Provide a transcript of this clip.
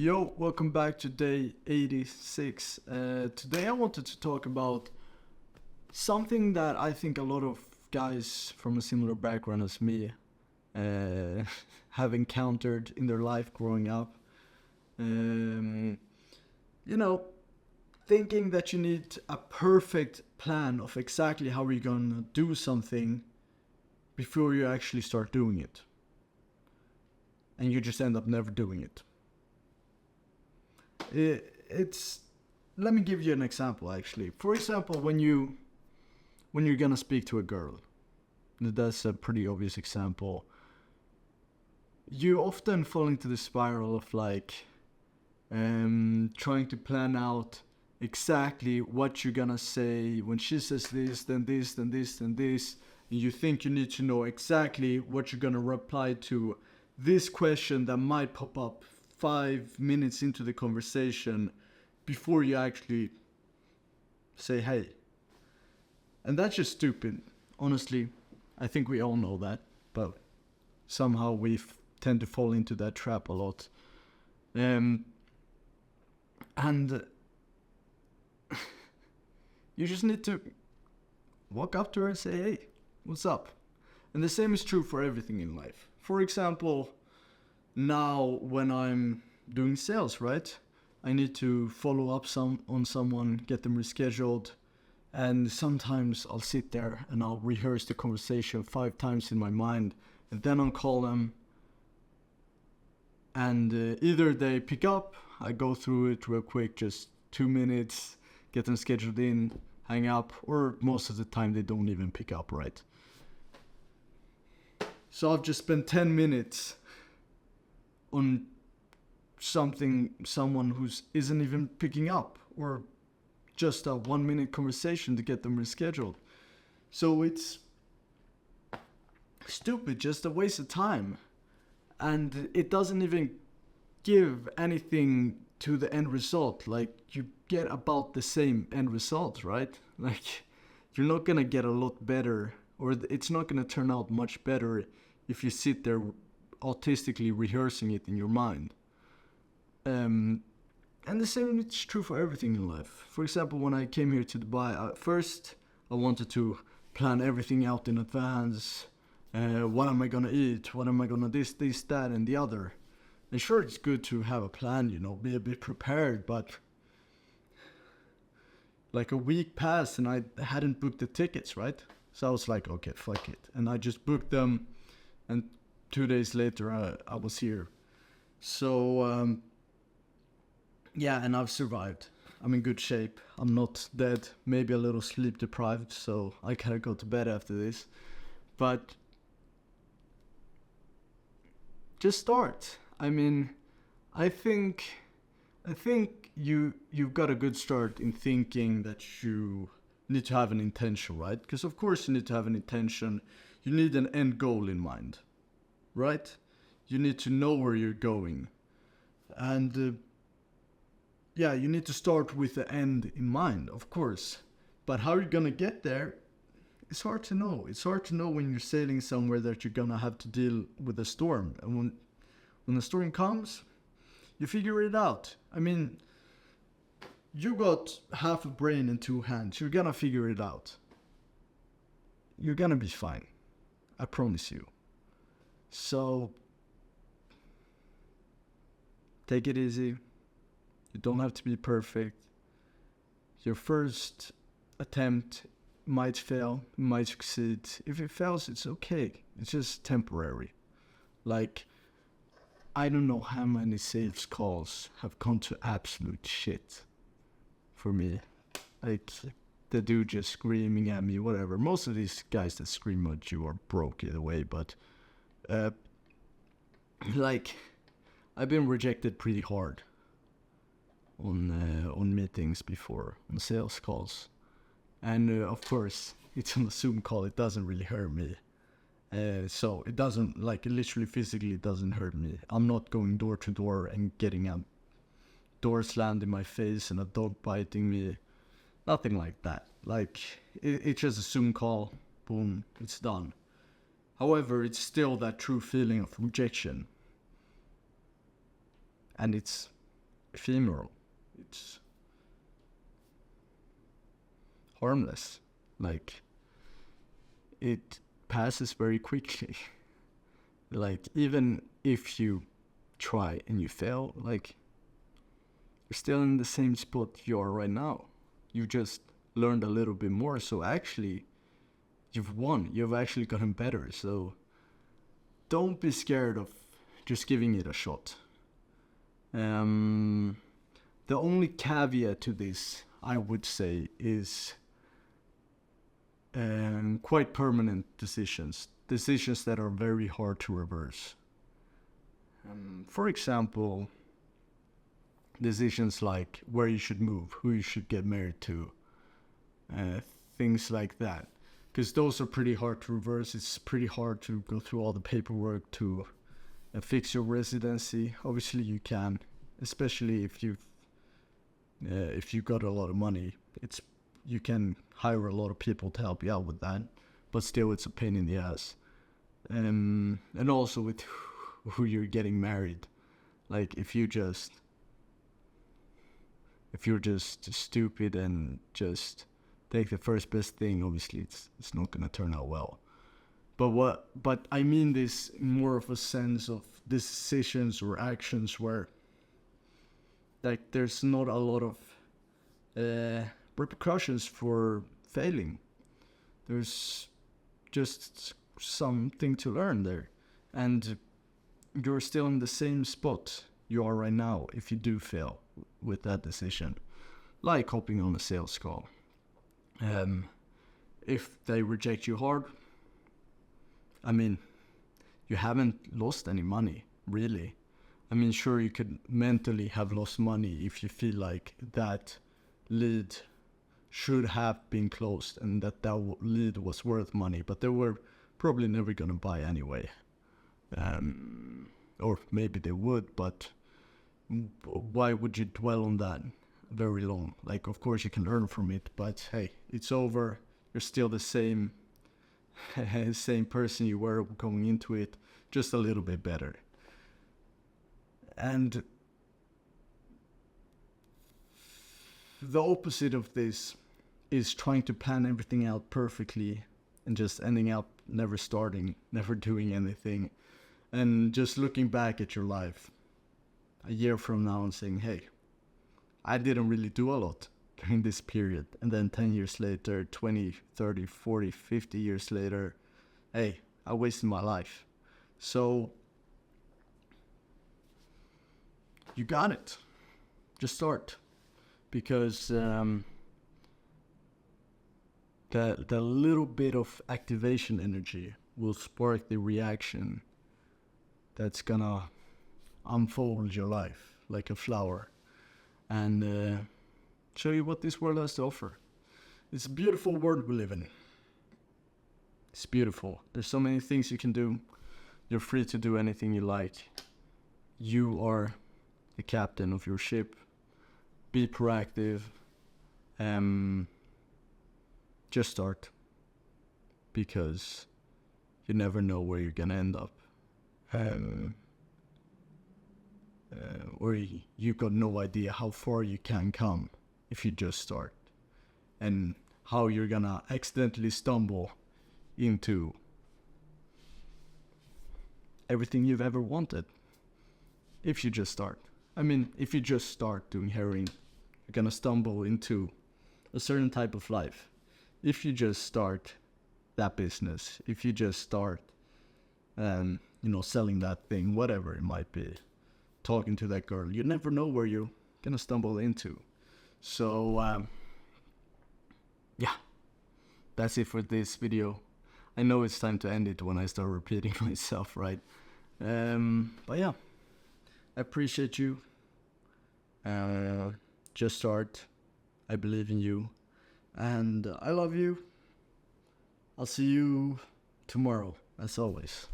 Yo, welcome back to day 86. Today I wanted to talk about something that I think a lot of guys from a similar background as me uh, have encountered in their life growing up. Um, you know, Thinking that you need a perfect plan of exactly how you're gonna do something before you actually start doing it. And you just end up never doing it. It's Let me give you an example actually. For example, when you're gonna speak to a girl, that's a pretty obvious example. You often fall into the spiral of trying to plan out exactly what you're gonna say when she says this, then this, then this, then this. And you think you need to know exactly what you're gonna reply to this question that might pop up 5 minutes into the conversation before you actually say hey. And that's just stupid. Honestly, I think we all know that, but somehow tend to fall into that trap a lot. And you just need to walk up to her and say, hey, what's up? And the same is true for everything in life. For example, now when I'm doing sales, right? I need to follow up on someone, get them rescheduled, and sometimes I'll sit there and I'll rehearse the conversation 5 times in my mind, and then I'll call them, and either they pick up, I go through it real quick, just 2 minutes, get them scheduled in, hang up, or most of the time they don't even pick up, right? So I've just spent 10 minutes on someone who isn't even picking up, or just a 1 minute conversation to get them rescheduled. So it's stupid, just a waste of time. And it doesn't even give anything to the end result. Like, you get about the same end result, right? Like, you're not gonna get a lot better, or it's not gonna turn out much better if you sit there autistically rehearsing it in your mind. And the same is true for everything in life. For example, when I came here to Dubai, first I wanted to plan everything out in advance. What am I gonna eat? What am I gonna this, that, and the other? And sure, it's good to have a plan, be a bit prepared, but like a week passed and I hadn't booked the tickets, right? So I was like, okay, fuck it. And I just booked them, and 2 days later I was here. So, yeah, and I've survived. I'm in good shape. I'm not dead. Maybe a little sleep deprived, so I gotta go to bed after this. But just start. I mean, I think you've got a good start in thinking that you need to have an intention, right? Because of course you need to have an intention. You need an end goal in mind, right? You need to know where you're going, and yeah, you need to start with the end in mind, of course. But how you're gonna get there, it's hard to know. It's hard to know when you're sailing somewhere that you're gonna have to deal with a storm. And when the storm comes, you figure it out. I mean, you got half a brain and 2 hands. You're gonna figure it out. You're gonna be fine. I promise you. So, take it easy. You don't have to be perfect. Your first attempt might fail, might succeed. If it fails, it's okay. It's just temporary. Like, I don't know how many sales calls have gone to absolute shit for me. Like, the dude just screaming at me, whatever. Most of these guys that scream at you are broke either way, but like, I've been rejected pretty hard on meetings before, on sales calls, and of course it's on a Zoom call. It doesn't really hurt me, so it doesn't, like, it literally physically doesn't hurt me. I'm not going door to door and getting a door slammed in my face and a dog biting me. Nothing like that. Like, it's just a Zoom call, boom, it's done. However, it's still that true feeling of rejection, and it's ephemeral. It's harmless. Like, it passes very quickly. Like, even if you try and you fail, like, you're still in the same spot you are right now. You just learned a little bit more, so actually, you've won. You've actually gotten better, so don't be scared of just giving it a shot. The only caveat to this, I would say, is quite permanent decisions that are very hard to reverse. For example, decisions like where you should move, who you should get married to, things like that. Because those are pretty hard to reverse. It's pretty hard to go through all the paperwork to fix your residency. Obviously you can, especially if you've got a lot of money. You can hire a lot of people to help you out with that, but still it's a pain in the ass. And also with who you're getting married. Like, if you're just stupid and just take the first best thing, obviously it's not gonna turn out well. But I mean this more of a sense of decisions or actions where, like, there's not a lot of repercussions for failing. There's just something to learn there, and you're still in the same spot you are right now if you do fail with that decision. Like hopping on a sales call. If they reject you hard, I mean, you haven't lost any money, really. I mean, sure, you could mentally have lost money if you feel like that lead should have been closed and that lead was worth money, but they were probably never going to buy anyway. Or maybe they would, but why would you dwell on that very long? Like, of course you can learn from it, but hey, it's over. You're still the same person you were going into it, just a little bit better. And the opposite of this is trying to plan everything out perfectly and just ending up never starting, never doing anything, and just looking back at your life a year from now and saying, hey, I didn't really do a lot during this period. And then 10 years later, 20, 30, 40, 50 years later, hey, I wasted my life. So you got it. Just start. Because the little bit of activation energy will spark the reaction that's gonna unfold your life like a flower and show you what this world has to offer. It's a beautiful world we live in. It's beautiful. There's so many things you can do. You're free to do anything you like. You are the captain of your ship. Be proactive. Just start. Because you never know where you're gonna end up. Or you've got no idea how far you can come if you just start. And how you're gonna accidentally stumble into everything you've ever wanted if you just start. I mean, if you just start doing heroin, you're gonna stumble into a certain type of life. If you just start that business, if you just start, selling that thing, whatever it might be, talking to that girl, you never know where you're gonna stumble into. So, yeah, that's it for this video. I know it's time to end it when I start repeating myself, right? But yeah, I appreciate you. Just start. I believe in you. And I love you. I'll see you tomorrow, as always.